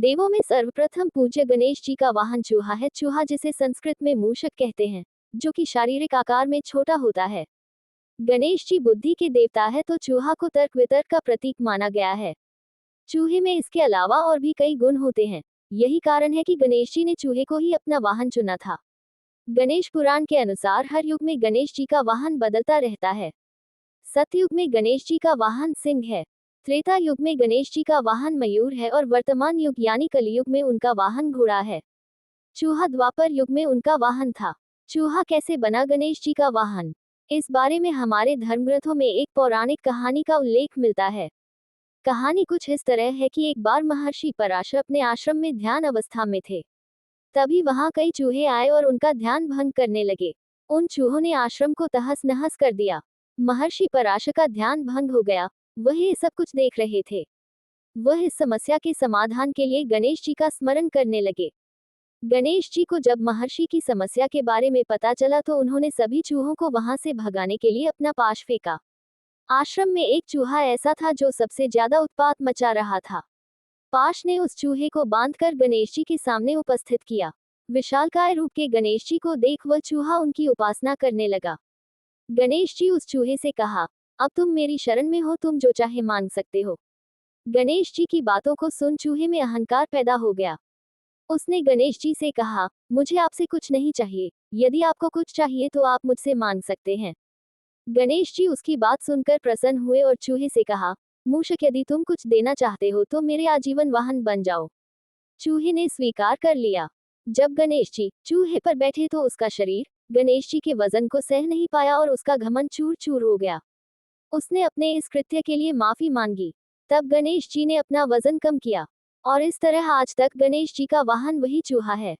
देवों में सर्वप्रथम पूज्य गणेश जी का वाहन चूहा है। चूहा जिसे संस्कृत में मूषक कहते हैं, जो कि शारीरिक आकार में छोटा होता है। गणेश जी बुद्धि के देवता है, तो चूहा को तर्क वितर्क का प्रतीक माना गया है। चूहे में इसके अलावा और भी कई गुण होते हैं। यही कारण है कि गणेश जी ने चूहे को ही अपना वाहन चुना था। गणेश पुराण के अनुसार हर युग में गणेश जी का वाहन बदलता रहता है। सतयुग में गणेश जी का वाहन सिंह है। त्रेता युग में गणेश जी का वाहन मयूर है और वर्तमान युग यानी कलयुग में उनका वाहन घोड़ा है। चूहा द्वापर युग में उनका वाहन था। चूहा कैसे बना गणेश जी का वाहन? इस बारे में हमारे धर्मग्रंथों में एक पौराणिक कहानी का उल्लेख मिलता है। कहानी कुछ इस तरह है कि एक बार महर्षि पराशर अपने आश्रम में ध्यान अवस्था में थे। तभी वहां कई चूहे आए और उनका ध्यान भंग करने लगे। उन चूहों ने आश्रम को तहस नहस कर दिया। महर्षि पराशर का ध्यान भंग हो गया। वह ये सब कुछ देख रहे थे। वह इस समस्या के समाधान के लिए गणेश जी का स्मरण करने लगे। गणेश जी को जब महर्षि की समस्या के बारे में पता चला तो उन्होंने सभी चूहों को वहां से भगाने के लिए अपना पाश फेंका। आश्रम में एक चूहा ऐसा था जो सबसे ज्यादा उत्पात मचा रहा था। पाश ने उस चूहे को बांधकर गणेश जी के सामने उपस्थित किया। विशालकाय रूप के गणेश जी को देख वह चूहा उनकी उपासना करने लगा। गणेश जी उस चूहे से कहा, अब तुम मेरी शरण में हो, तुम जो चाहे मांग सकते हो। गणेश जी की बातों को सुन चूहे में अहंकार पैदा हो गया। उसने गणेश जी से कहा, मुझे आपसे कुछ नहीं चाहिए। यदि आपको कुछ चाहिए तो आप मुझसे मांग सकते हैं। गणेश जी उसकी बात सुनकर प्रसन्न हुए और चूहे से कहा, मूषक, यदि तुम कुछ देना चाहते हो तो मेरे आजीवन वाहन बन जाओ। चूहे ने स्वीकार कर लिया। जब गणेश जी चूहे पर बैठे तो उसका शरीर गणेश जी के वजन को सह नहीं पाया और उसका घमंड चूर चूर हो गया। उसने अपने इस कृत्य के लिए माफी मांगी। तब गणेश जी ने अपना वजन कम किया और इस तरह आज तक गणेश जी का वाहन वही चूहा है।